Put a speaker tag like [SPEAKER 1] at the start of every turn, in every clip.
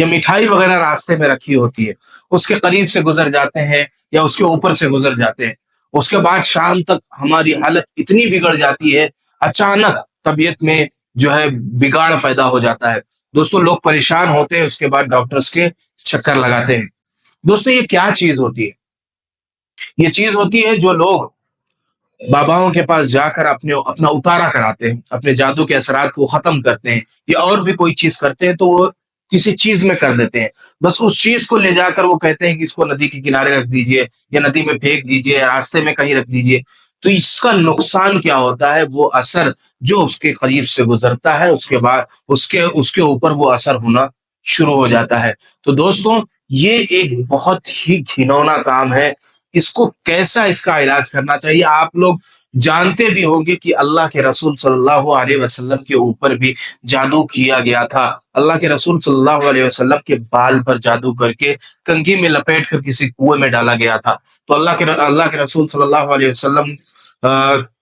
[SPEAKER 1] یا مٹھائی وغیرہ راستے میں رکھی ہوتی ہے، اس کے قریب سے گزر جاتے ہیں یا اس کے اوپر سے گزر جاتے ہیں، اس کے بعد شام تک ہماری حالت اتنی بگڑ جاتی ہے، اچانک طبیعت میں جو ہے بگاڑ پیدا ہو جاتا ہے۔ دوستوں لوگ پریشان ہوتے ہیں، اس کے بعد ڈاکٹرز کے چکر لگاتے ہیں۔ دوستوں یہ کیا چیز ہوتی ہے؟ یہ چیز ہوتی ہے جو لوگ باباؤں کے پاس جا کر اپنا اتارا کراتے ہیں، اپنے جادو کے اثرات کو ختم کرتے ہیں، یا اور بھی کوئی چیز کرتے ہیں تو وہ کسی چیز میں کر دیتے ہیں، بس اس چیز کو لے جا کر وہ کہتے ہیں کہ اس کو ندی کے کنارے رکھ دیجئے یا ندی میں پھینک دیجئے یا راستے میں کہیں رکھ دیجئے۔ تو اس کا نقصان کیا ہوتا ہے؟ وہ اثر جو اس کے قریب سے گزرتا ہے، اس کے بعد اس کے اوپر وہ اثر ہونا شروع ہو جاتا ہے۔ تو دوستوں یہ ایک بہت ہی گھنونا کام ہے۔ اس کا علاج کرنا چاہیے؟ آپ لوگ جانتے بھی ہوں گے کہ اللہ کے رسول صلی اللہ علیہ وسلم کے اوپر بھی جادو کیا گیا تھا۔ اللہ کے رسول صلی اللہ علیہ وسلم کے بال پر جادو کر کے کنگھی میں لپیٹ کر کسی کنویں میں ڈالا گیا تھا۔ تو اللہ کے رسول صلی اللہ علیہ وسلم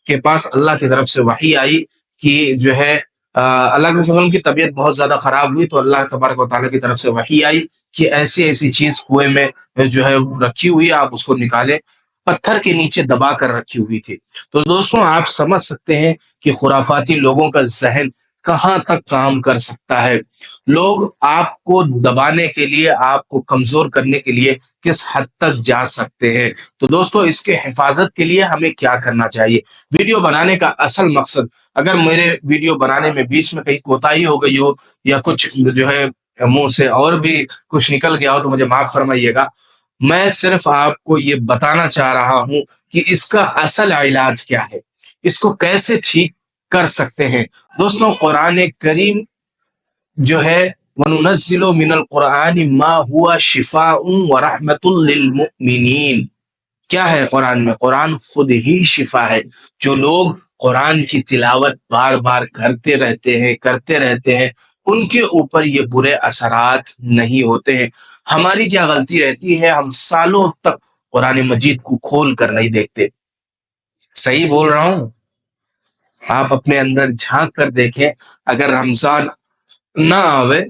[SPEAKER 1] کے پاس اللہ کی طرف سے وحی آئی کہ جو ہے اللہ کے وسلم کی طبیعت بہت زیادہ خراب ہوئی، تو اللہ تبارک و تعالیٰ کی طرف سے وحی آئی کہ ایسی ایسی چیز کنویں میں جو ہے رکھی ہوئی ہے، آپ اس کو نکالیں۔ پتھر کے نیچے دبا کر رکھی ہوئی تھی۔ تو دوستوں آپ سمجھ سکتے ہیں کہ خرافاتی لوگوں کا ذہن کہاں تک کام کر سکتا ہے۔ لوگ آپ کو دبانے کے لیے، آپ کو کمزور کرنے کے لیے کس حد تک جا سکتے ہیں۔ تو دوستوں اس کے حفاظت کے لیے ہمیں کیا کرنا چاہیے؟ ویڈیو بنانے کا اصل مقصد، اگر میرے ویڈیو بنانے میں بیچ میں کہیں کوتاہی ہو گئی ہو یا کچھ جو ہے منہ سے اور بھی کچھ نکل گیا ہو تو مجھے معاف فرمائیے گا۔ میں صرف آپ کو یہ بتانا چاہ رہا ہوں کہ اس کا اصل علاج کیا ہے، اس کو کیسے ٹھیک کر سکتے ہیں۔ دوستوں قرآن کریم جو ہے وَنُنَزِّلُ مِنَ الْقُرْآنِ مَا هُوَ شِفَاءٌ وَرَحْمَةٌ لِّلْمُؤْمِنِينَ۔ کیا ہے قرآن میں؟ قرآن خود ہی شفا ہے۔ جو لوگ قرآن کی تلاوت بار بار کرتے رہتے ہیں ان کے اوپر یہ برے اثرات نہیں ہوتے ہیں۔ ہماری کیا غلطی رہتی ہے؟ ہم سالوں تک قرآن مجید کو کھول کر نہیں دیکھتے۔ صحیح بول رہا ہوں؟ آپ اپنے اندر جھانک کر دیکھیں، اگر رمضان نہ آوے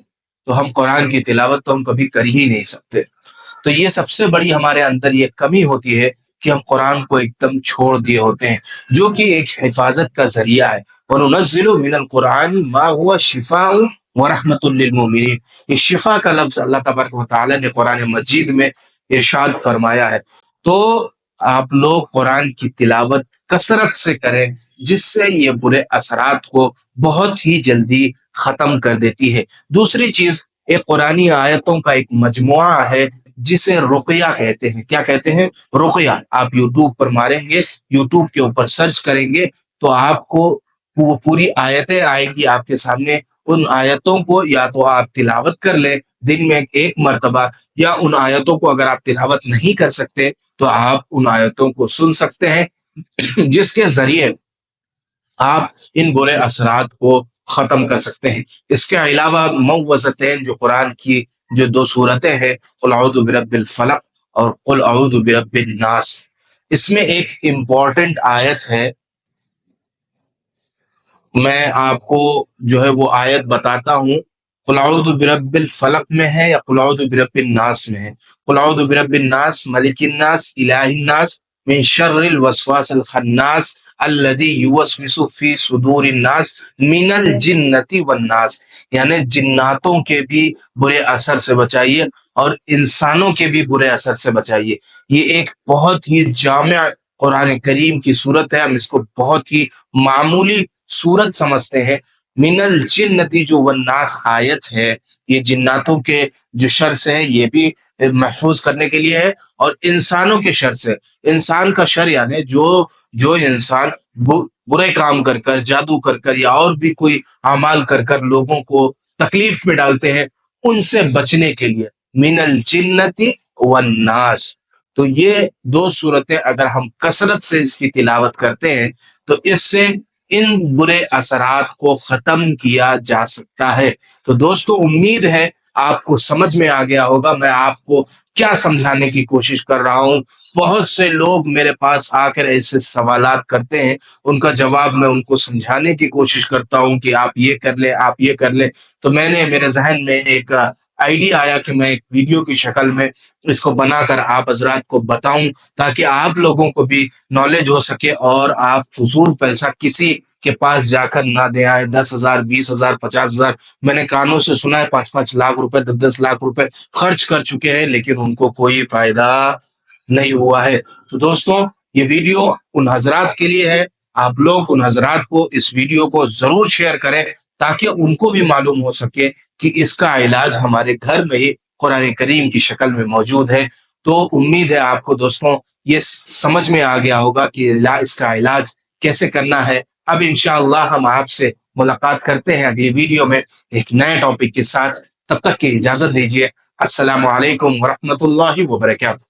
[SPEAKER 1] تو ہم قرآن کی تلاوت تو ہم کبھی کر ہی نہیں سکتے۔ تو یہ سب سے بڑی ہمارے اندر یہ کمی ہوتی ہے کہ ہم قرآن کو ایک دم چھوڑ دیے ہوتے ہیں، جو کہ ایک حفاظت کا ذریعہ ہے۔ وَنُنَزِّلُ مِنَ الْقُرْآنِ مَا هُوَ شِفَاءٌ وَرَحْمَةٌ لِّلْمُؤْمِنِينَ۔ یہ شفا کا لفظ اللہ تبارک و تعالیٰ نے قرآن مجید میں ارشاد فرمایا ہے۔ تو آپ لوگ قرآن کی تلاوت کثرت سے کریں، جس سے یہ برے اثرات کو بہت ہی جلدی ختم کر دیتی ہے۔ دوسری چیز، ایک قرآنی آیتوں کا ایک مجموعہ ہے جسے رقیہ کہتے ہیں۔ کیا کہتے ہیں؟ رقیہ۔ آپ یوٹیوب پر ماریں گے، یوٹیوب کے اوپر سرچ کریں گے تو آپ کو وہ پوری آیتیں آئیں گی آپ کے سامنے۔ ان آیتوں کو یا تو آپ تلاوت کر لیں دن میں ایک مرتبہ، یا ان آیتوں کو اگر آپ تلاوت نہیں کر سکتے تو آپ ان آیتوں کو سن سکتے ہیں، جس کے ذریعے آپ ان برے اثرات کو ختم کر سکتے ہیں۔ اس کے علاوہ معوذتین جو قرآن کی جو دو صورتیں ہیں، قل اعوذ برب الفلق اور قل اعوذ برب الناس، اس میں ایک امپورٹنٹ آیت ہے، میں آپ کو جو ہے وہ آیت بتاتا ہوں۔ قل اعوذ برب الفلق میں ہے یا قل اعوذ برب الناس میں ہے؟ قل اعوذ برب الناس ملک الناس الہ الناس من شر الوسواس الخناس الذی یوسوس فی صدور الناس من الجنۃ والناس، یعنی جناتوں کے بھی برے اثر سے بچائیے اور انسانوں کے بھی برے اثر سے بچائیے۔ یہ ایک بہت ہی جامع قرآن کریم کی صورت ہے، ہم اس کو بہت ہی معمولی صورت سمجھتے ہیں۔ من الجنۃ جو والناس آیت ہے، یہ جناتوں کے جو شر سے ہے یہ بھی محفوظ کرنے کے لیے ہے، اور انسانوں کے شر سے، انسان کا شر یعنی جو انسان برے کام کر کر، جادو کر کر یا اور بھی کوئی اعمال کر کر لوگوں کو تکلیف میں ڈالتے ہیں، ان سے بچنے کے لیے من الجنۃ والناس۔ تو یہ دو صورتیں اگر ہم کثرت سے اس کی تلاوت کرتے ہیں تو اس سے ان برے اثرات کو ختم کیا جا سکتا ہے۔ تو دوستو امید ہے آپ کو سمجھ میں آ گیا ہوگا میں آپ کو کیا سمجھانے کی کوشش کر رہا ہوں۔ بہت سے لوگ میرے پاس آ کر ایسے سوالات کرتے ہیں، ان کا جواب میں ان کو سمجھانے کی کوشش کرتا ہوں کہ آپ یہ کر لیں، آپ یہ کر لیں۔ تو میں نے میرے ذہن میں ایک آئیڈیا آیا کہ میں ایک ویڈیو کی شکل میں اس کو بنا کر آپ حضرات کو بتاؤں، تاکہ آپ لوگوں کو بھی نالج ہو سکے اور آپ فضول پیسہ کسی کے پاس جا کر نہ دے آئے۔ 10,000 20,000 50,000 میں نے کانوں سے سنا ہے 5-5 لاکھ روپے 10-10 لاکھ روپے خرچ کر چکے ہیں، لیکن ان کو کوئی فائدہ نہیں ہوا ہے۔ تو دوستوں، یہ ویڈیو ان حضرات کے لیے ہے، آپ لوگ ان حضرات کو اس ویڈیو کو ضرور شیئر کریں تاکہ ان کو بھی معلوم ہو سکے کہ اس کا علاج ہمارے گھر میں ہی قرآن کریم کی شکل میں موجود ہے۔ تو امید ہے آپ کو دوستوں یہ سمجھ میں آ گیا ہوگا کہ اس کا علاج کیسے کرنا ہے۔ اب انشاءاللہ ہم آپ سے ملاقات کرتے ہیں اگلی ویڈیو میں ایک نئے ٹاپک کے ساتھ۔ تب تک کی اجازت دیجیے۔ السلام علیکم ورحمۃ اللہ وبرکاتہ۔